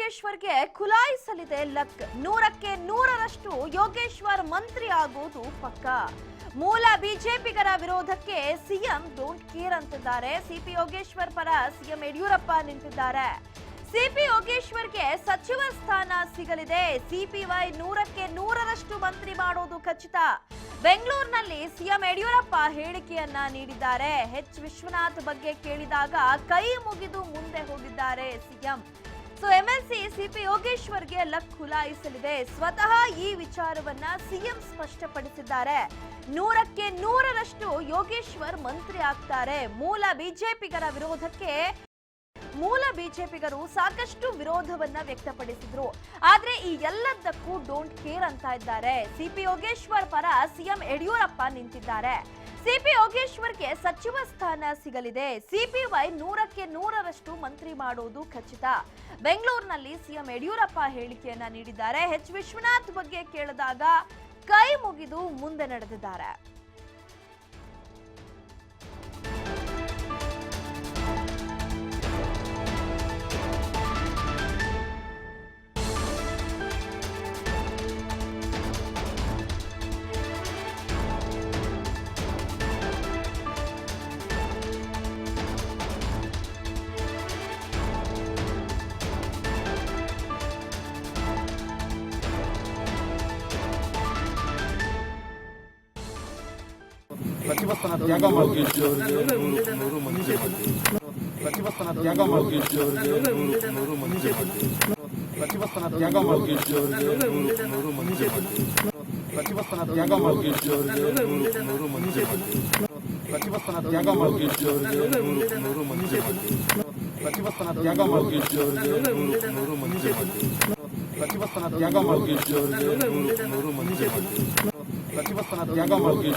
ಯೋಗೇಶ್ವರ್ಗೆ ಖುಲಾಯಿಸಲಿದೆ luck. 100ಕ್ಕೆ 100ರಷ್ಟು Yogeshwar ಮಂತ್ರಿ ಆಗೋದು ಪಕ್ಕಾ. ಮೂಲ ಬಿಜೆಪಿಗರ ವಿರೋಧಕ್ಕೆ ಸಿಎಂ ಡೋಂಟ್ ಕೇರ್ ಅಂತಿದ್ದಾರೆ. ಸಿಪಿ ಯೋಗೇಶ್ವರ್ ಪರ ಸಿಎಂ ಯಡಿಯೂರಪ್ಪ ನಿಂತಿದ್ದಾರೆ. ಸಿಪಿ ಯೋಗೇಶ್ವರ್ಗೆ ಸಚಿವ ಸ್ಥಾನ ಸಿಗಲಿದೆ. ಸಿಪಿವೈ 100ಕ್ಕೆ 100ರಷ್ಟು ಮಂತ್ರಿ ಮಾಡೋದು ಖಚಿತ. ಬೆಂಗಳೂರಿನಲ್ಲಿ ಸಿಎಂ ಯಡಿಯೂರಪ್ಪ ಹೇಳಿಕೆಯನ್ನ ನೀಡಿದ್ದಾರೆ. ಎಚ್ ವಿಶ್ವನಾಥ್ ಬಗ್ಗೆ ಕೇಳಿದಾಗ ಕೈ ಮುಗಿದು ಮುಂದೆ ಹೋಗಿದ್ದಾರೆ ಸಿಎಂ. ಎಂಎಲ್ಸಿ ಸಿಪಿ ಯೋಗೇಶ್ವರ್ಗೆ ಲಕ್ ಖುಲಾಯಿಸಲಿದೆ. ಸ್ವತಃ ಈ ವಿಚಾರವನ್ನ ಸಿಎಂ ಸ್ಪಷ್ಟಪಡಿಸಿದ್ದಾರೆ. 100ಕ್ಕೆ 100ರಷ್ಟು ಯೋಗೇಶ್ವರ್ ಮಂತ್ರಿ ಆಗ್ತಾರೆ. ಮೂಲ ಬಿಜೆಪಿಗರು ಸಾಕಷ್ಟು ವಿರೋಧವನ್ನ ವ್ಯಕ್ತಪಡಿಸಿದ್ರು. ಆದ್ರೆ ಈ ಎಲ್ಲದಕ್ಕೂ ಡೋಂಟ್ ಕೇರ್ ಅಂತ ಇದ್ದಾರೆ. ಸಿಪಿ ಯೋಗೇಶ್ವರ್ ಪರ ಸಿಎಂ ಯಡಿಯೂರಪ್ಪ ನಿಂತಿದ್ದಾರೆ. ಸಿಪಿ ಯೋಗೇಶ್ವರ್ಗೆ ಸಚಿವ ಸ್ಥಾನ ಸಿಗಲಿದೆ. ಸಿಪಿವೈ 100ಕ್ಕೆ 100ರಷ್ಟು ಮಂತ್ರಿ ಮಾಡೋದು ಖಚಿತ. ಬೆಂಗಳೂರಿನಲ್ಲಿ ಸಿಎಂ ಯಡಿಯೂರಪ್ಪ ಹೇಳಿಕೆಯನ್ನ ನೀಡಿದ್ದಾರೆ. ಎಚ್ ವಿಶ್ವನಾಥ್ ಬಗ್ಗೆ ಕೇಳಿದಾಗ ಕೈ ಮುಗಿದು ಮುಂದೆ ನಡೆದಿದ್ದಾರೆ. ಸಚಿವ ಸ್ಥಾನ ತ್ಯಾಗ ಮಾಡಿ ಸಚಿವ ಸ್ಥಾನ ತ್ಯಾಗ ಮಾಡಿ ಸಚಿವ ಸ್ಥಾನ ತ್ಯಾಗ ಮಾಡಿ ಸಚಿವ ಸ್ಥಾನ ತ್ಯಾಗ ಮಾಡಿ ಸಚಿವ ಸ್ಥಾನ ತ್ಯಾಗ ಮಾಡಿ ಸಚಿವ ಸ್ಥಾನ ತ್ಯಾಗ ಮಾಡಿ ಸಚಿವ ಸ್ಥಾನ ತ್ಯಾಗ ಮಾಡಿ ಸಚಿವ ಸ್ಥಾನ ತ್ಯಾಗ ಮಾಡಿ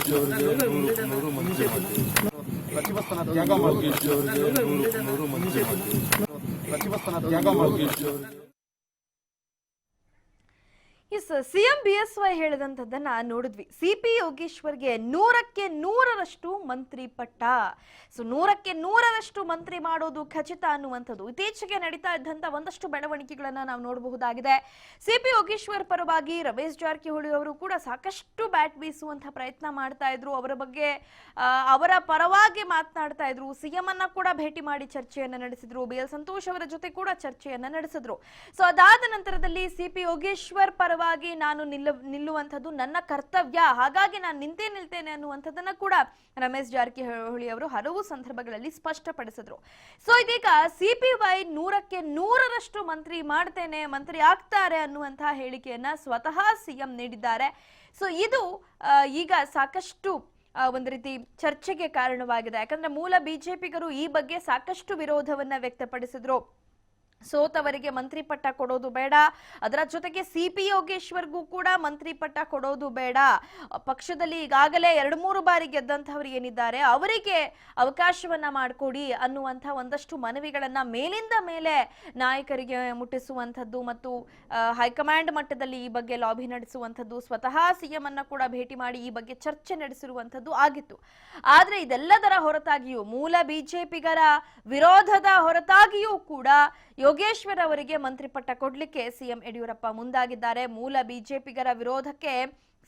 ಸಚಿವ ಸ್ಥಾನ ತ್ಯಾಗ ಮಾಡಿ ಸಚಿವ ಸ್ಥಾನ ತ್ಯಾಗ ಮಾಡಿ ಸಿಎಂ ಬಿಎಸ್ವೈ ಹೇಳಿದಂತದ್ದನ್ನ ನೋಡಿದ್ವಿ. ಸಿಪಿ ಯೋಗೇಶ್ವರ್ಗೆ 100ಕ್ಕೆ 100ರಷ್ಟು ಮಂತ್ರಿ ಪಟ್ಟ. 100ಕ್ಕೆ 100ರಷ್ಟು ಮಂತ್ರಿ ಮಾಡೋದು ಖಚಿತ ಅನ್ನುವಂಥದ್ದು ಇತ್ತೀಚೆಗೆ ನಡೀತಾ ಇದ್ದಂತ ಒಂದಷ್ಟು ಬೆಳವಣಿಗೆಗಳನ್ನ ನಾವು ನೋಡಬಹುದಾಗಿದೆ. ಸಿಪಿ ಯೋಗೇಶ್ವರ್ ಪರವಾಗಿ ರಮೇಶ್ ಜಾರಕಿಹೊಳಿ ಅವರು ಕೂಡ ಸಾಕಷ್ಟು ಬ್ಯಾಟ್ ಬೀಸುವಂತಹ ಪ್ರಯತ್ನ ಮಾಡ್ತಾ ಇದ್ರು. ಅವರ ಪರವಾಗಿ ಮಾತನಾಡ್ತಾ ಇದ್ರು. ಸಿಎಂ ಅನ್ನ ಕೂಡ ಭೇಟಿ ಮಾಡಿ ಚರ್ಚೆಯನ್ನ ನಡೆಸಿದ್ರು. BL ಸಂತೋಷ್ ಅವರ ಜೊತೆ ಕೂಡ ಚರ್ಚೆಯನ್ನ ನಡೆಸಿದ್ರು. ಅದಾದ ನಂತರದಲ್ಲಿ ಸಿಪಿ ಯೋಗೇಶ್ವರ್ ಪರವಾಗಿ ನಾನು ನಿಲ್ಲುವಂಥದ್ದು ನನ್ನ ಕರ್ತವ್ಯ, ಹಾಗಾಗಿ ನಾನು ನಿಲ್ತೇನೆ ಅನ್ನುವಂಥದ್ದನ್ನ ಕೂಡ ರಮೇಶ್ ಜಾರಕಿಹೊಳಿ ಅವರು ಹಲವು ಸಂದರ್ಭಗಳಲ್ಲಿ ಸ್ಪಷ್ಟಪಡಿಸಿದ್ರು. ಇದೀಗ ಸಿಪಿವೈ 100ಕ್ಕೆ 100ರಷ್ಟು ಮಂತ್ರಿ ಆಗ್ತಾರೆ ಅನ್ನುವಂತಹ ಹೇಳಿಕೆಯನ್ನ ಸ್ವತಃ ಸಿಎಂ ನೀಡಿದ್ದಾರೆ. ಇದು ಈಗ ಸಾಕಷ್ಟು ಒಂದು ರೀತಿ ಚರ್ಚೆಗೆ ಕಾರಣವಾಗಿದೆ. ಯಾಕಂದ್ರೆ ಮೂಲ ಬಿಜೆಪಿಗರು ಈ ಬಗ್ಗೆ ಸಾಕಷ್ಟು ವಿರೋಧವನ್ನ ವ್ಯಕ್ತಪಡಿಸಿದ್ರು. ಸೋತವರಿಗೆ ಮಂತ್ರಿ ಪಟ್ಟ ಕೊಡೋದು ಬೇಡ, ಅದರ ಜೊತೆಗೆ ಸಿಪಿ ಯೋಗೇಶ್ವರ್ಗೂ ಕೂಡ ಮಂತ್ರಿ ಪಟ್ಟ ಕೊಡೋದು ಬೇಡ, ಪಕ್ಷದಲ್ಲಿ ಈಗಾಗಲೇ 2-3 ಬಾರಿ ಗೆದ್ದಂತವರು ಏನಿದ್ದಾರೆ ಅವರಿಗೆ ಅವಕಾಶವನ್ನ ಮಾಡಿಕೊಡಿ ಅನ್ನುವಂಥ ಒಂದಷ್ಟು ಮನವಿಗಳನ್ನ ಮೇಲಿಂದ ಮೇಲೆ ನಾಯಕರಿಗೆ ಮುಟ್ಟಿಸುವಂಥದ್ದು ಮತ್ತು ಹೈಕಮಾಂಡ್ ಮಟ್ಟದಲ್ಲಿ ಈ ಬಗ್ಗೆ ಲಾಬಿ ನಡೆಸುವಂಥದ್ದು, ಸ್ವತಃ ಸಿಎಂ ಅನ್ನ ಕೂಡ ಭೇಟಿ ಮಾಡಿ ಈ ಬಗ್ಗೆ ಚರ್ಚೆ ನಡೆಸಿರುವಂಥದ್ದು ಆಗಿತ್ತು. ಆದ್ರೆ ಇದೆಲ್ಲದರ ಹೊರತಾಗಿಯೂ ಮೂಲ ಬಿಜೆಪಿಗರ ವಿರೋಧದ ಹೊರತಾಗಿಯೂ ಕೂಡ ಯೋಗೇಶ್ವರ್ ಅವರಿಗೆ ಮಂತ್ರಿ ಪಟ್ಟ ಕೊಡ್ಲಿಕ್ಕೆ ಸಿಎಂ ಯಡಿಯೂರಪ್ಪ ಮುಂದಾಗಿದ್ದಾರೆ. ಮೂಲ ಬಿಜೆಪಿಗರ ವಿರೋಧಕ್ಕೆ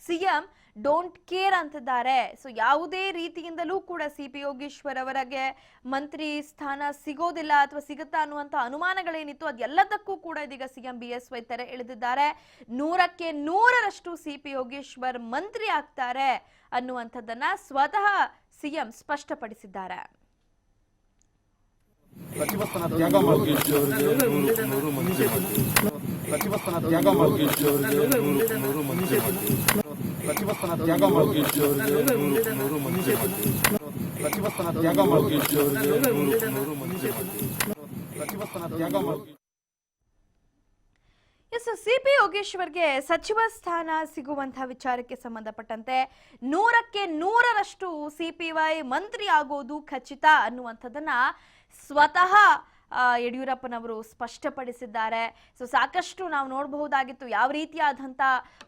ಸಿಎಂ ಡೋಂಟ್ ಕೇರ್ ಅಂತಿದ್ದಾರೆ. ಯಾವುದೇ ರೀತಿಯಿಂದಲೂ ಕೂಡ ಸಿಪಿ ಯೋಗೇಶ್ವರ್ ಅವರಿಗೆ ಮಂತ್ರಿ ಸ್ಥಾನ ಸಿಗೋದಿಲ್ಲ ಅಥವಾ ಸಿಗುತ್ತಾ ಅನ್ನುವಂಥ ಅನುಮಾನಗಳೇನಿತ್ತು ಅದೆಲ್ಲದಕ್ಕೂ ಕೂಡ ಇದೀಗ ಸಿಎಂ ಬಿಎಸ್ವೈ ತೆರೆ ಎಳೆದಿದ್ದಾರೆ. 100ಕ್ಕೆ 100ರಷ್ಟು ಸಿಪಿ ಯೋಗೇಶ್ವರ್ ಮಂತ್ರಿ ಆಗ್ತಾರೆ ಅನ್ನುವಂಥದ್ದನ್ನ ಸ್ವತಃ ಸಿಎಂ ಸ್ಪಷ್ಟಪಡಿಸಿದ್ದಾರೆ. ಸಚಿವ ಸ್ಥಾನ ತ್ಯಾಗ ಮಾಡಿ ಸಚಿವ ಸ್ಥಾನ ತ್ಯಾಗ ಮಾಡಿ ಸಚಿವ ಸ್ಥಾನ ತ್ಯಾಗ ಮಾಡಿ ಸಚಿವ ಸ್ಥಾನ ತ್ಯಾಗ ಮಾಡಿ ಸಚಿವ ಸ್ಥಾನ ತ್ಯಾಗ ಮಾಡಿ ಸಿಪಿ ಯೋಗೇಶ್ವರ್ಗೆ ಸಚಿವ ಸ್ಥಾನ ಸಿಗುವಂತಹ ವಿಚಾರಕ್ಕೆ ಸಂಬಂಧಪಟ್ಟಂತೆ 100ಕ್ಕೆ 100ರಷ್ಟು ಸಿಪಿವೈ ಮಂತ್ರಿ ಆಗೋದು ಖಚಿತ ಅನ್ನುವಂಥದ್ದನ್ನ ಸ್ವತಃ ಯಡಿಯೂರಪ್ಪನವರು ಸ್ಪಷ್ಟಪಡಿಸಿದ್ದಾರೆ. ಸೊ ಸಾಕಷ್ಟು ನಾವು ನೋಡಬಹುದಾಗಿತ್ತು ಯಾವ ರೀತಿಯಾದಂಥ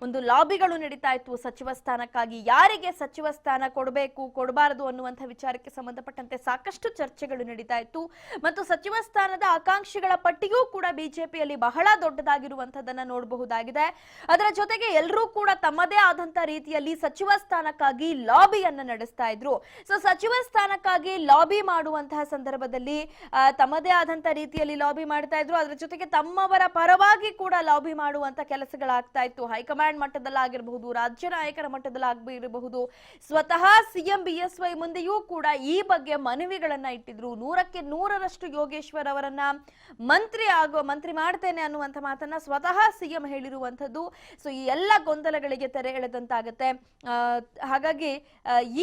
ಒಂದು ಲಾಬಿಗಳು ನಡೀತಾ ಇತ್ತು ಸಚಿವ ಸ್ಥಾನಕ್ಕಾಗಿ, ಯಾರಿಗೆ ಸಚಿವ ಸ್ಥಾನ ಕೊಡಬೇಕು ಕೊಡಬಾರದು ಅನ್ನುವಂಥ ವಿಚಾರಕ್ಕೆ ಸಂಬಂಧಪಟ್ಟಂತೆ ಸಾಕಷ್ಟು ಚರ್ಚೆಗಳು ನಡೀತಾ ಇತ್ತು. ಮತ್ತು ಸಚಿವ ಸ್ಥಾನದ ಆಕಾಂಕ್ಷಿಗಳ ಪಟ್ಟಿಯೂ ಕೂಡ ಬಿಜೆಪಿಯಲ್ಲಿ ಬಹಳ ದೊಡ್ಡದಾಗಿರುವಂತದನ್ನ ನೋಡಬಹುದಾಗಿದೆ. ಅದರ ಜೊತೆಗೆ ಎಲ್ಲರೂ ಕೂಡ ತಮ್ಮದೇ ಆದಂತ ರೀತಿಯಲ್ಲಿ ಸಚಿವ ಸ್ಥಾನಕ್ಕಾಗಿ ಲಾಬಿಯನ್ನ ನಡೆಸ್ತಾ ಇದ್ರು. ಸೊ ಸಚಿವ ಸ್ಥಾನಕ್ಕಾಗಿ ಲಾಬಿ ಮಾಡುವಂತಹ ಸಂದರ್ಭದಲ್ಲಿ ತಮ್ಮದೇ ಆದಂತ ರೀತಿಯಲ್ಲಿ ಲಾಬಿ ಮಾಡ್ತಾ ಇದ್ರು. ಅದರ ಜೊತೆಗೆ ತಮ್ಮವರ ಪರವಾಗಿ ಕೂಡ ಲಾಬಿ ಮಾಡುವಂತ ಕೆಲಸಗಳಾಗ್ತಾ ಇತ್ತು. ಹೈಕಮಾಂಡ್ ಮಟ್ಟದಲ್ಲಾಗಿರಬಹುದು, ರಾಜ್ಯ ನಾಯಕರ ಮಟ್ಟದಲ್ಲಾಗಿರಬಹುದು, ಸ್ವತಃ ಸಿಎಂ ಬಿಎಸ್ವೈ ಮುಂದೆಯೂ ಕೂಡ ಈ ಬಗ್ಗೆ ಮನವಿಗಳನ್ನ ಇಟ್ಟಿದ್ರು. 100ಕ್ಕೆ 100ರಷ್ಟು ಯೋಗೇಶ್ವರ್ ಅವರನ್ನ ಮಂತ್ರಿ ಮಾಡ್ತೇನೆ ಅನ್ನುವಂತ ಮಾತನ್ನ ಸ್ವತಃ ಸಿಎಂ ಹೇಳಿರುವಂತದ್ದು. ಸೊ ಈ ಎಲ್ಲ ಗೊಂದಲಗಳಿಗೆ ತೆರೆ ಎಳೆದಂತಾಗುತ್ತೆ. ಹಾಗಾಗಿ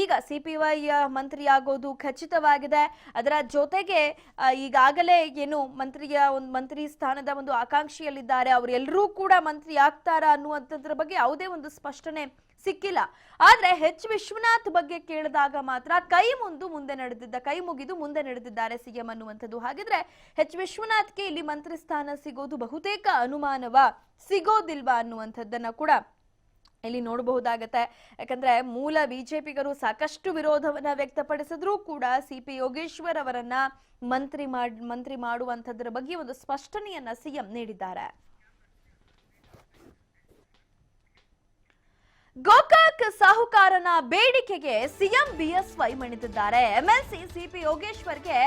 ಈಗ ಸಿಪಿವೈ ಮಂತ್ರಿ ಆಗೋದು ಖಚಿತವಾಗಿದೆ. ಅದರ ಜೊತೆಗೆ ಈಗಾಗಲೇ ಏನು ಮಂತ್ರಿ ಸ್ಥಾನದ ಒಂದು ಆಕಾಂಕ್ಷಿಯಲ್ಲಿದ್ದಾರೆ, ಅವರೆಲ್ಲರೂ ಕೂಡ ಮಂತ್ರಿ ಆಗ್ತಾರಾ ಅನ್ನುವಂಥದ್ರ ಬಗ್ಗೆ ಯಾವುದೇ ಒಂದು ಸ್ಪಷ್ಟನೆ ಸಿಕ್ಕಿಲ್ಲ. ಆದ್ರೆ ವಿಶ್ವನಾಥ್ ಬಗ್ಗೆ ಕೇಳಿದಾಗ ಮಾತ್ರ ಕೈ ಮುಗಿದು ಮುಂದೆ ನಡೆದಿದ್ದಾರೆ ಸಿಎಂ ಅನ್ನುವಂಥದ್ದು. ಹಾಗಿದ್ರೆ ವಿಶ್ವನಾಥ್ಗೆ ಇಲ್ಲಿ ಮಂತ್ರಿ ಸ್ಥಾನ ಸಿಗೋದು ಬಹುತೇಕ ಅನುಮಾನವ, ಸಿಗೋದಿಲ್ವಾ ಅನ್ನುವಂಥದ್ದನ್ನ ಕೂಡ ಇಲ್ಲಿ ನೋಡಬಹುದಾಗತ್ತೆ. ಯಾಕಂದ್ರೆ ಮೂಲ ಬಿಜೆಪಿಗರು ಸಾಕಷ್ಟು ವಿರೋಧವನ್ನ ವ್ಯಕ್ತಪಡಿಸಿದ್ರೂ ಕೂಡ ಸಿಪಿ ಯೋಗೇಶ್ವರ್ ಅವರನ್ನ ಮಂತ್ರಿ ಮಾಡುವಂತದ್ರ ಬಗ್ಗೆ ಒಂದು ಸ್ಪಷ್ಟನೆಯನ್ನ ಸಿಎಂ ನೀಡಿದ್ದಾರೆ. ಗೋಕಾಕ್ ಸಾಹುಕಾರನ ಬೇಡಿಕೆಗೆ ಸಿಎಂ ಬಿಎಸ್ವೈ ಮಣಿದಿದ್ದಾರೆ. ಎಂಎಲ್ಸಿ ಸಿಪಿ ಯೋಗೇಶ್ವರ್ಗೆ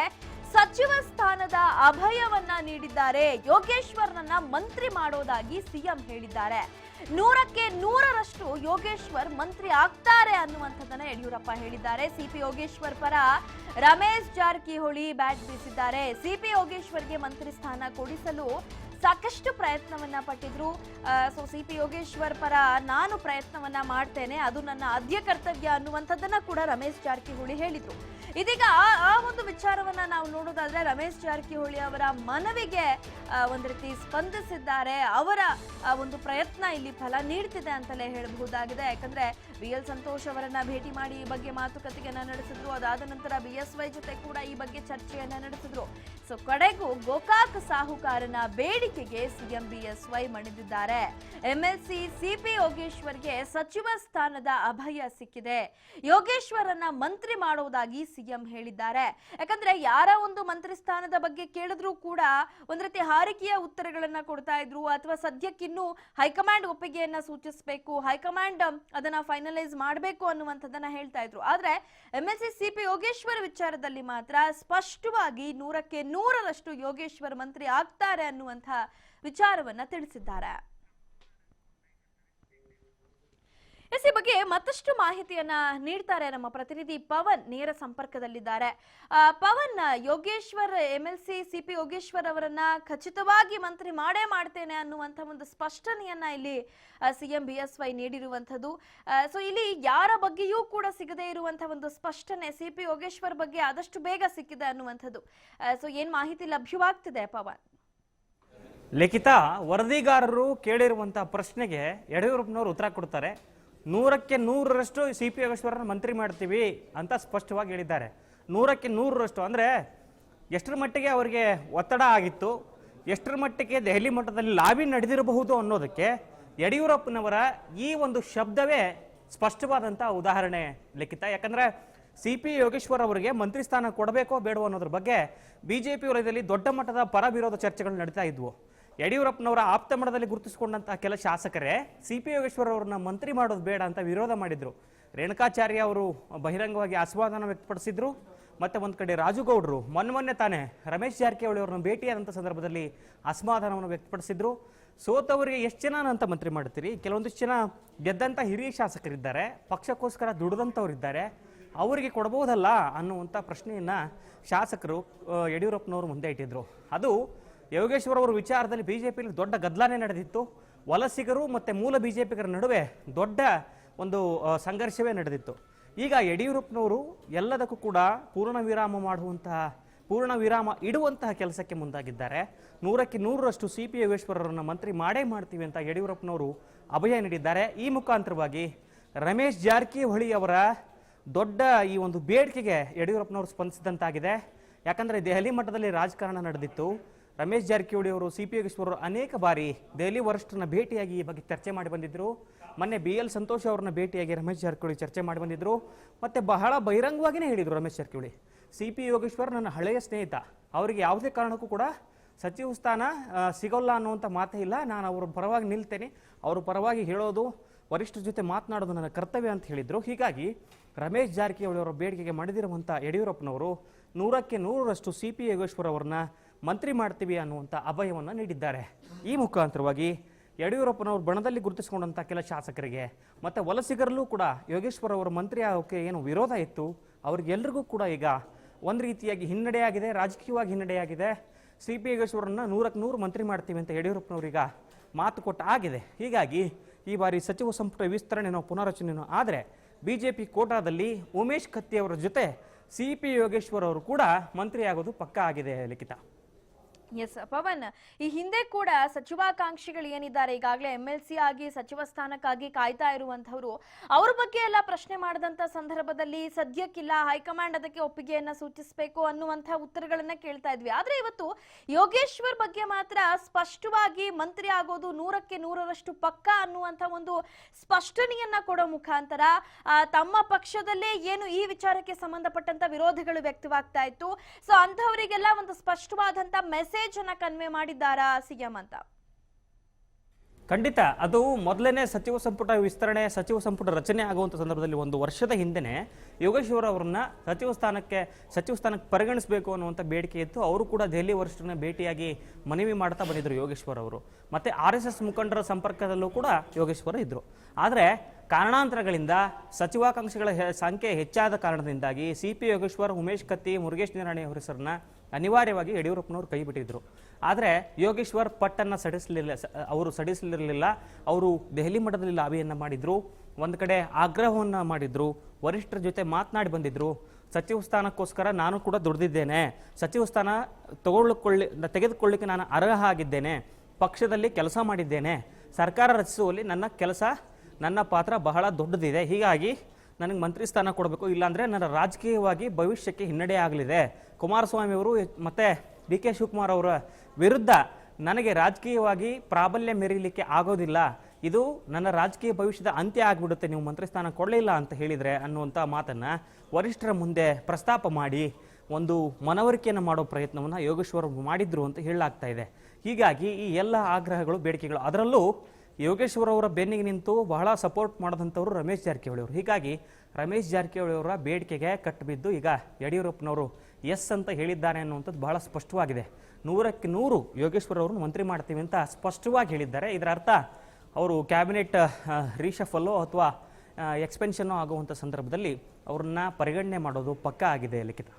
ಸಚಿವ ಸ್ಥಾನದ ಅಭಯವನ್ನ ನೀಡಿದ್ದಾರೆ. ಯೋಗೇಶ್ವರ್ನನ್ನ ಮಂತ್ರಿ ಮಾಡೋದಾಗಿ ಸಿಎಂ ಹೇಳಿದ್ದಾರೆ. 100ಕ್ಕೆ 100ರಷ್ಟು ಯೋಗೇಶ್ವರ್ ಮಂತ್ರಿ ಆಗ್ತಾರೆ ಅನ್ನುವಂಥದ್ದನ್ನ ಯಡಿಯೂರಪ್ಪ ಹೇಳಿದ್ದಾರೆ. ಸಿಪಿ ಯೋಗೇಶ್ವರ್ ಪರ ರಮೇಶ್ ಜಾರಕಿಹೊಳಿ ಬ್ಯಾಟ್ ಬೀಸಿದ್ದಾರೆ. ಸಿಪಿ ಯೋಗೇಶ್ವರ್ಗೆ ಮಂತ್ರಿ ಸ್ಥಾನ ಕೊಡಿಸಲು ಸಾಕಷ್ಟು ಪ್ರಯತ್ನವನ್ನ ಪಟ್ಟಿದ್ರು. ಸೊ ಸಿಪಿ ಯೋಗೇಶ್ವರ್ ಪರ ನಾನು ಪ್ರಯತ್ನವನ್ನ ಮಾಡ್ತೇನೆ, ಅದು ನನ್ನ ಆದ್ಯ ಕರ್ತವ್ಯ ಅನ್ನುವಂಥದ್ದನ್ನ ಕೂಡ ರಮೇಶ್ ಜಾರಕಿಹೊಳಿ ಹೇಳಿದ್ರು. ಇದೀಗ ಆ ಒಂದು ವಿಚಾರವನ್ನ ನಾವು ನೋಡೋದಾದ್ರೆ ರಮೇಶ್ ಜಾರಕಿಹೊಳಿ ಅವರ ಮನವಿಗೆ ಒಂದು ರೀತಿ ಸ್ಪಂದಿಸಿದ್ದಾರೆ. ಅವರ ಒಂದು ಪ್ರಯತ್ನ ಇಲ್ಲಿ ಫಲ ನೀಡ್ತಿದೆ ಅಂತಲೇ ಹೇಳಬಹುದಾಗಿದೆ. ಯಾಕಂದ್ರೆ BL ಸಂತೋಷ್ ಅವರನ್ನ ಭೇಟಿ ಮಾಡಿ ಈ ಬಗ್ಗೆ ಮಾತುಕತೆಯನ್ನ ನಡೆಸಿದ್ರು. ಅದಾದ ನಂತರ BSY ಜೊತೆ ಕೂಡ ಈ ಬಗ್ಗೆ ಚರ್ಚೆಯನ್ನ ನಡೆಸಿದ್ರು. ಸೊ ಕಡೆಗೂ ಗೋಕಾಕ್ ಸಾಹುಕಾರನ ಬೇಡಿಕೆಗೆ ಸಿಎಂ BSY ಮಣಿದಿದ್ದಾರೆ. MLC ಸಿಪಿ ಯೋಗೇಶ್ವರ್ಗೆ ಸಚಿವ ಸ್ಥಾನದ ಅಭಯ ಸಿಕ್ಕಿದೆ. ಯೋಗೇಶ್ವರನ್ನ ಮಂತ್ರಿ ಮಾಡೋದಾಗಿ ಸಿಎಂ ಹೇಳಿದ್ದಾರೆ. ಯಾಕಂದ್ರೆ ಯಾರ ಒಂದು ಮಂತ್ರಿ ಸ್ಥಾನದ ಬಗ್ಗೆ ಕೇಳಿದ್ರು ಕೂಡ ಒಂದ್ ರೀತಿ ಹಾರಿಕೆಯ ಉತ್ತರಗಳನ್ನ ಕೊಡ್ತಾ ಇದ್ರು, ಅಥವಾ ಸದ್ಯಕ್ಕಿನ್ನೂ ಹೈಕಮಾಂಡ್ ಒಪ್ಪಿಗೆಯನ್ನ ಸೂಚಿಸಬೇಕು, ಹೈಕಮಾಂಡ್ ಅದನ್ನ ಫೈನಲೈಸ್ ಮಾಡಬೇಕು ಅನ್ನುವಂಥದ್ದನ್ನ ಹೇಳ್ತಾ ಇದ್ರು. ಆದ್ರೆ MLC ಸಿಪಿ ಯೋಗೇಶ್ವರ್ ವಿಚಾರದಲ್ಲಿ ಮಾತ್ರ ಸ್ಪಷ್ಟವಾಗಿ 100ಕ್ಕೆ 100ರಷ್ಟು ಯೋಗೇಶ್ವರ್ ಮಂತ್ರಿ ಆಗ್ತಾರೆ ಅನ್ನುವಂಥ ವಿಚಾರವನ್ನ ತಿಳಿಸಿದ್ದಾರೆ. ಈ ಬಗ್ಗೆ ಮತ್ತಷ್ಟು ಮಾಹಿತಿಯನ್ನ ನೀಡ್ತಾರೆ ನಮ್ಮ ಪ್ರತಿನಿಧಿ ಪವನ್, ನೇರ ಸಂಪರ್ಕದಲ್ಲಿದ್ದಾರೆ. ಪವನ್, ಯೋಗೇಶ್ವರ್ MLC ಸಿಪಿ ಯೋಗೇಶ್ವರ್ ಅವರನ್ನ ಖಚಿತವಾಗಿ ಮಂತ್ರಿ ಮಾಡ್ತೇನೆ ಅನ್ನುವಂಥ ಒಂದು ಸ್ಪಷ್ಟನೆಯನ್ನ ಇಲ್ಲಿ ಸಿಎಂ BSY ನೀಡಿರುವಂಥದ್ದು. ಸೊ ಇಲ್ಲಿ ಯಾರ ಬಗ್ಗೆಯೂ ಕೂಡ ಸಿಗದೇ ಇರುವಂತಹ ಒಂದು ಸ್ಪಷ್ಟನೆ ಸಿಪಿ ಯೋಗೇಶ್ವರ್ ಬಗ್ಗೆ ಆದಷ್ಟು ಬೇಗ ಸಿಕ್ಕಿದೆ ಅನ್ನುವಂಥದ್ದು. ಸೊ ಏನ್ ಮಾಹಿತಿ ಲಭ್ಯವಾಗ್ತಿದೆ ಪವನ್? ಲಿಖಿತಾ, ವರದಿಗಾರರು ಕೇಳಿರುವಂತಹ ಪ್ರಶ್ನೆಗೆ ಯಡಿಯೂರಪ್ಪನವರು ಉತ್ತರ ಕೊಡ್ತಾರೆ. 100ಕ್ಕೆ 100ರಷ್ಟು ಸಿಪಿ ಯೋಗೇಶ್ವರನ್ನ ಮಂತ್ರಿ ಮಾಡ್ತೀವಿ ಅಂತ ಸ್ಪಷ್ಟವಾಗಿ ಹೇಳಿದ್ದಾರೆ. 100ಕ್ಕೆ 100ರಷ್ಟು ಅಂದರೆ ಎಷ್ಟರ ಮಟ್ಟಿಗೆ ಅವರಿಗೆ ಒತ್ತಡ ಆಗಿತ್ತು, ಎಷ್ಟರ ಮಟ್ಟಿಗೆ ದೆಹಲಿ ಮಟ್ಟದಲ್ಲಿ ಲಾಬಿ ನಡೆದಿರಬಹುದು ಅನ್ನೋದಕ್ಕೆ ಯಡಿಯೂರಪ್ಪನವರ ಈ ಒಂದು ಶಬ್ದವೇ ಸ್ಪಷ್ಟವಾದಂಥ ಉದಾಹರಣೆ ಲಿಖಿತ. ಯಾಕಂದರೆ ಸಿಪಿ ಯೋಗೇಶ್ವರ್ ಅವರಿಗೆ ಮಂತ್ರಿ ಸ್ಥಾನ ಕೊಡಬೇಕೋ ಬೇಡವೋ ಅನ್ನೋದ್ರ ಬಗ್ಗೆ ಬಿಜೆಪಿ ವಲಯದಲ್ಲಿ ದೊಡ್ಡ ಮಟ್ಟದ ಪರ ವಿರೋಧ ಚರ್ಚೆಗಳು ನಡೀತಾ ಇದ್ವು. ಯಡಿಯೂರಪ್ಪನವರ ಆಪ್ತ ಮಟ್ಟದಲ್ಲಿ ಗುರುತಿಸಿಕೊಂಡಂತಹ ಕೆಲ ಶಾಸಕರೇ ಸಿಪಿ ಯೋಗೇಶ್ವರ್ ಅವರನ್ನ ಮಂತ್ರಿ ಮಾಡೋದು ಬೇಡ ಅಂತ ವಿರೋಧ ಮಾಡಿದ್ರು. ರೇಣುಕಾಚಾರ್ಯ ಅವರು ಬಹಿರಂಗವಾಗಿ ಅಸಮಾಧಾನ ವ್ಯಕ್ತಪಡಿಸಿದ್ರು. ಮತ್ತೆ ಒಂದು ಕಡೆ ರಾಜುಗೌಡರು ಮೊನ್ನೆ ತಾನೇ ರಮೇಶ್ ಜಾರಕಿಹೊಳಿ ಅವರನ್ನು ಭೇಟಿಯಾದಂಥ ಸಂದರ್ಭದಲ್ಲಿ ಅಸಮಾಧಾನವನ್ನು ವ್ಯಕ್ತಪಡಿಸಿದ್ರು. ಸೋತವರಿಗೆ ಎಷ್ಟು ಜನ ಅಂತ ಮಂತ್ರಿ ಮಾಡ್ತೀರಿ, ಕೆಲವೊಂದಿಷ್ಟು ಜನ ಗೆದ್ದಂಥ ಹಿರಿಯ ಶಾಸಕರಿದ್ದಾರೆ, ಪಕ್ಷಕ್ಕೋಸ್ಕರ ದುಡಿದಂಥವ್ರಿದ್ದಾರೆ, ಅವರಿಗೆ ಕೊಡಬಹುದಲ್ಲ ಅನ್ನುವಂಥ ಪ್ರಶ್ನೆಯನ್ನ ಶಾಸಕರು ಯಡಿಯೂರಪ್ಪನವರು ಮುಂದೆ ಇಟ್ಟಿದ್ರು. ಅದು ಯೋಗೇಶ್ವರ್ ಅವರ ವಿಚಾರದಲ್ಲಿ ಬಿಜೆಪಿಯಲ್ಲಿ ದೊಡ್ಡ ಗದ್ದಲನೇ ನಡೆದಿತ್ತು. ವಲಸಿಗರು ಮತ್ತು ಮೂಲ ಬಿಜೆಪಿಗರ ನಡುವೆ ದೊಡ್ಡ ಒಂದು ಸಂಘರ್ಷವೇ ನಡೆದಿತ್ತು. ಈಗ ಯಡಿಯೂರಪ್ಪನವರು ಎಲ್ಲದಕ್ಕೂ ಕೂಡ ಪೂರ್ಣ ವಿರಾಮ ಇಡುವಂತಹ ಕೆಲಸಕ್ಕೆ ಮುಂದಾಗಿದ್ದಾರೆ. 100ಕ್ಕೆ 100ರಷ್ಟು ಸಿಪಿ ಯೋಗೇಶ್ವರರನ್ನು ಮಂತ್ರಿ ಮಾಡ್ತೀವಿ ಅಂತ ಯಡಿಯೂರಪ್ಪನವರು ಅಭಯ ನೀಡಿದ್ದಾರೆ. ಈ ಮುಖಾಂತರವಾಗಿ ರಮೇಶ್ ಜಾರಕಿಹೊಳಿ ಅವರ ದೊಡ್ಡ ಈ ಒಂದು ಬೇಡಿಕೆಗೆ ಯಡಿಯೂರಪ್ಪನವರು ಸ್ಪಂದಿಸಿದಂತಾಗಿದೆ. ಯಾಕಂದರೆ ದೆಹಲಿ ಮಟ್ಟದಲ್ಲಿ ರಾಜಕಾರಣ ನಡೆದಿತ್ತು. ರಮೇಶ್ ಜಾರಕಿಹೊಳಿ ಅವರು ಸಿ ಪಿ ಯೋಗೇಶ್ವರ್ ಅನೇಕ ಬಾರಿ ದೆಹಲಿ ವರಿಷ್ಠರನ್ನ ಭೇಟಿಯಾಗಿ ಈ ಬಗ್ಗೆ ಚರ್ಚೆ ಮಾಡಿ ಬಂದಿದ್ದರು. ಮೊನ್ನೆ BL ಸಂತೋಷ್ ಅವ್ರನ್ನ ಭೇಟಿಯಾಗಿ ರಮೇಶ್ ಜಾರಕಿಹೊಳಿ ಚರ್ಚೆ ಮಾಡಿ ಬಂದಿದ್ದರು. ಮತ್ತು ಬಹಳ ಬಹಿರಂಗವಾಗಿಯೇ ಹೇಳಿದರು ರಮೇಶ್ ಜಾರಕಿಹೊಳಿ, ಸಿ ಪಿ ಯೋಗೇಶ್ವರ್ ನನ್ನ ಹಳೆಯ ಸ್ನೇಹಿತ, ಅವರಿಗೆ ಯಾವುದೇ ಕಾರಣಕ್ಕೂ ಕೂಡ ಸಚಿವ ಸ್ಥಾನ ಸಿಗೋಲ್ಲ ಅನ್ನುವಂಥ ಮಾತೇ ಇಲ್ಲ. ನಾನು ಅವ್ರ ಪರವಾಗಿ ನಿಲ್ತೇನೆ, ಅವ್ರ ಪರವಾಗಿ ಹೇಳೋದು, ವರಿಷ್ಠರ ಜೊತೆ ಮಾತನಾಡೋದು ನನ್ನ ಕರ್ತವ್ಯ ಅಂತ ಹೇಳಿದರು. ಹೀಗಾಗಿ ರಮೇಶ್ ಜಾರಕಿಹೊಳಿ ಅವರ ಬೇಡಿಕೆಗೆ ಮಣಿದಿರುವಂಥ ಯಡಿಯೂರಪ್ಪನವರು 100ಕ್ಕೆ 100ರಷ್ಟು ಸಿ ಪಿ ಯೋಗೇಶ್ವರ್ ಅವರನ್ನ ಮಂತ್ರಿ ಮಾಡ್ತೀವಿ ಅನ್ನುವಂಥ ಅಭಯವನ್ನು ನೀಡಿದ್ದಾರೆ. ಈ ಮುಖಾಂತರವಾಗಿ ಯಡಿಯೂರಪ್ಪನವರು ಬಣದಲ್ಲಿ ಗುರುತಿಸಿಕೊಂಡಂಥ ಕೆಲ ಶಾಸಕರಿಗೆ ಮತ್ತು ವಲಸಿಗರಲ್ಲೂ ಕೂಡ ಯೋಗೇಶ್ವರ್ ಅವರ ಮಂತ್ರಿ ಆಗೋಕ್ಕೆ ಏನು ವಿರೋಧ ಇತ್ತು, ಅವ್ರಿಗೆಲ್ರಿಗೂ ಕೂಡ ಈಗ ಒಂದು ರೀತಿಯಾಗಿ ಹಿನ್ನಡೆಯಾಗಿದೆ, ರಾಜಕೀಯವಾಗಿ ಹಿನ್ನಡೆಯಾಗಿದೆ. ಸಿ ಪಿ ಯೋಗೇಶ್ವರನ್ನ 100ಕ್ಕೆ 100 ಮಂತ್ರಿ ಮಾಡ್ತೀವಿ ಅಂತ ಯಡಿಯೂರಪ್ಪನವರೀಗ ಮಾತು ಕೊಟ್ಟ ಆಗಿದೆ. ಹೀಗಾಗಿ ಈ ಬಾರಿ ಸಚಿವ ಸಂಪುಟ ವಿಸ್ತರಣೆನೋ ಪುನರಚನೆನೋ ಆದರೆ BJP ಕೋಟಾದಲ್ಲಿ ಉಮೇಶ್ ಕತ್ತಿ ಅವರ ಜೊತೆ ಸಿ ಪಿ ಯೋಗೇಶ್ವರ್ ಅವರು ಕೂಡ ಮಂತ್ರಿ ಆಗೋದು ಪಕ್ಕಾ ಆಗಿದೆ ಲಿಖಿತ. ಎಸ್ ಪವನ್, ಈ ಹಿಂದೆ ಕೂಡ ಸಚಿವಾಕಾಂಕ್ಷಿಗಳು ಏನಿದ್ದಾರೆ, ಈಗಾಗಲೇ MLC ಆಗಿ ಸಚಿವ ಸ್ಥಾನಕ್ಕಾಗಿ ಕಾಯ್ತಾ ಇರುವಂತಹವರು, ಅವ್ರ ಬಗ್ಗೆ ಎಲ್ಲ ಪ್ರಶ್ನೆ ಮಾಡಿದಂತ ಸಂದರ್ಭದಲ್ಲಿ ಸದ್ಯಕ್ಕಿಲ್ಲ, ಹೈಕಮಾಂಡ್ ಅದಕ್ಕೆ ಒಪ್ಪಿಗೆಯನ್ನ ಸೂಚಿಸಬೇಕು ಅನ್ನುವಂತಹ ಉತ್ತರಗಳನ್ನ ಕೇಳ್ತಾ ಇದ್ವಿ. ಆದ್ರೆ ಇವತ್ತು ಯೋಗೇಶ್ವರ್ ಬಗ್ಗೆ ಮಾತ್ರ ಸ್ಪಷ್ಟವಾಗಿ ಮಂತ್ರಿ ಆಗೋದು 100ಕ್ಕೆ 100ರಷ್ಟು ಪಕ್ಕ ಅನ್ನುವಂತ ಒಂದು ಸ್ಪಷ್ಟನೆಯನ್ನ ಕೊಡೋ ಮುಖಾಂತರ ತಮ್ಮ ಪಕ್ಷದಲ್ಲೇ ಏನು ಈ ವಿಚಾರಕ್ಕೆ ಸಂಬಂಧಪಟ್ಟಂತ ವಿರೋಧಗಳು ವ್ಯಕ್ತವಾಗ್ತಾ ಇತ್ತು, ಸೊ ಅಂತಹವರಿಗೆಲ್ಲ ಒಂದು ಸ್ಪಷ್ಟವಾದಂತ ಮೆಸೇಜ್ ಅನ್ನ ಕನ್ವೆ ಮಾಡಿದ್ದಾರಾ ಸಿಎಂ ಅಂತ? ಖಂಡಿತ. ಅದು ಮೊದಲನೇ ಸಚಿವ ಸಂಪುಟ ವಿಸ್ತರಣೆ, ಸಚಿವ ಸಂಪುಟ ರಚನೆ ಆಗುವಂಥ ಸಂದರ್ಭದಲ್ಲಿ 1 ವರ್ಷದ ಹಿಂದೆನೇ ಯೋಗೇಶ್ವರ್ ಅವರನ್ನ ಸಚಿವ ಸ್ಥಾನಕ್ಕೆ ಪರಿಗಣಿಸಬೇಕು ಅನ್ನುವಂಥ ಬೇಡಿಕೆ ಇತ್ತು. ಅವರು ಕೂಡ ದೆಹಲಿ ವರಿಷ್ಠರನ್ನ ಭೇಟಿಯಾಗಿ ಮನವಿ ಮಾಡ್ತಾ ಬಂದಿದ್ರು ಯೋಗೇಶ್ವರ್ ಅವರು. ಮತ್ತೆ RSS ಮುಖಂಡರ ಸಂಪರ್ಕದಲ್ಲೂ ಕೂಡ ಯೋಗೇಶ್ವರ್ ಇದ್ರು. ಆದರೆ ಕಾರಣಾಂತರಗಳಿಂದ ಸಚಿವಾಕಾಂಕ್ಷಿಗಳ ಸಂಖ್ಯೆ ಹೆಚ್ಚಾದ ಕಾರಣದಿಂದಾಗಿ ಸಿ ಪಿ ಯೋಗೇಶ್ವರ್, ಉಮೇಶ್ ಕತ್ತಿ, ಮುರುಗೇಶ್ ನಿರಾಣಿ ಅವರ ಹೆಸರನ್ನ ಅನಿವಾರ್ಯವಾಗಿ ಯಡಿಯೂರಪ್ಪನವರು ಕೈ ಬಿಟ್ಟಿದ್ರು. ಆದರೆ ಯೋಗೇಶ್ವರ್ ಪಟ್ಟನ್ನು ಸಡಿಸಲಿರಲಿಲ್ಲ. ಅವರು ದೆಹಲಿ ಮಟ್ಟದಲ್ಲಿ ಲಾಬಿಯನ್ನು ಮಾಡಿದ್ರು, ಒಂದು ಕಡೆ ಆಗ್ರಹವನ್ನು ಮಾಡಿದ್ರು, ವರಿಷ್ಠರ ಜೊತೆ ಮಾತನಾಡಿ ಬಂದಿದ್ರು. ಸಚಿವ ಸ್ಥಾನಕ್ಕೋಸ್ಕರ ನಾನು ಕೂಡ ದುಡಿದಿದ್ದೇನೆ, ಸಚಿವ ಸ್ಥಾನ ತೆಗೆದುಕೊಳ್ಳಿಕ್ಕೆ ನಾನು ಅರ್ಹ ಆಗಿದ್ದೇನೆ, ಪಕ್ಷದಲ್ಲಿ ಕೆಲಸ ಮಾಡಿದ್ದೇನೆ, ಸರ್ಕಾರ ರಚಿಸುವಲ್ಲಿ ನನ್ನ ಪಾತ್ರ ಬಹಳ ದೊಡ್ಡದಿದೆ, ಹೀಗಾಗಿ ನನಗೆ ಮಂತ್ರಿ ಸ್ಥಾನ ಕೊಡಬೇಕು, ಇಲ್ಲಾಂದರೆ ನನ್ನ ರಾಜಕೀಯವಾಗಿ ಭವಿಷ್ಯಕ್ಕೆ ಹಿನ್ನಡೆ ಆಗಲಿದೆ. ಕುಮಾರಸ್ವಾಮಿ ಅವರು ಮತ್ತು DK ಶಿವಕುಮಾರ್ ಅವರ ವಿರುದ್ಧ ನನಗೆ ರಾಜಕೀಯವಾಗಿ ಪ್ರಾಬಲ್ಯ ಮೆರೀಲಿಕ್ಕೆ ಆಗೋದಿಲ್ಲ, ಇದು ನನ್ನ ರಾಜಕೀಯ ಭವಿಷ್ಯದ ಅಂತ್ಯ ಆಗಿಬಿಡುತ್ತೆ ನೀವು ಮಂತ್ರಿ ಸ್ಥಾನ ಕೊಡಲಿಲ್ಲ ಅಂತ ಹೇಳಿದರೆ ಅನ್ನುವಂಥ ಮಾತನ್ನು ವರಿಷ್ಠರ ಮುಂದೆ ಪ್ರಸ್ತಾಪ ಮಾಡಿ ಒಂದು ಮನವರಿಕೆಯನ್ನು ಮಾಡೋ ಪ್ರಯತ್ನವನ್ನು ಯೋಗೇಶ್ವರ್ ಮಾಡಿದ್ರು ಅಂತ ಹೇಳಲಾಗ್ತಾ ಇದೆ. ಹೀಗಾಗಿ ಈ ಎಲ್ಲ ಆಗ್ರಹಗಳು, ಬೇಡಿಕೆಗಳು, ಅದರಲ್ಲೂ ಯೋಗೇಶ್ವರ್ ಅವರ ಬೆನ್ನಿಗೆ ನಿಂತು ಬಹಳ ಸಪೋರ್ಟ್ ಮಾಡಿದಂಥವ್ರು ರಮೇಶ್ ಜಾರಕಿಹೊಳಿ ಅವರು. ಹೀಗಾಗಿ ರಮೇಶ್ ಜಾರಕಿಹೊಳಿ ಅವರ ಬೇಡಿಕೆಗೆ ಕಟ್ಟಿಬಿದ್ದು ಈಗ ಯಡಿಯೂರಪ್ಪನವರು ಎಸ್ ಅಂತ ಹೇಳಿದ್ದಾರೆ ಅನ್ನುವಂಥದ್ದು ಬಹಳ ಸ್ಪಷ್ಟವಾಗಿದೆ. 100ಕ್ಕೆ 100 ಯೋಗೇಶ್ವರ್ ಅವರನ್ನು ಮಂತ್ರಿ ಮಾಡ್ತೀವಿ ಅಂತ ಸ್ಪಷ್ಟವಾಗಿ ಹೇಳಿದ್ದಾರೆ. ಇದರ ಅರ್ಥ ಅವರು ಕ್ಯಾಬಿನೆಟ್ ರೀಶಫಲ್ಲೋ ಅಥವಾ ಎಕ್ಸ್ಪೆನ್ಷನ್ನೋ ಆಗುವಂಥ ಸಂದರ್ಭದಲ್ಲಿ ಅವ್ರನ್ನ ಪರಿಗಣನೆ ಮಾಡೋದು ಪಕ್ಕಾ ಆಗಿದೆ ಲಿಖಿತ.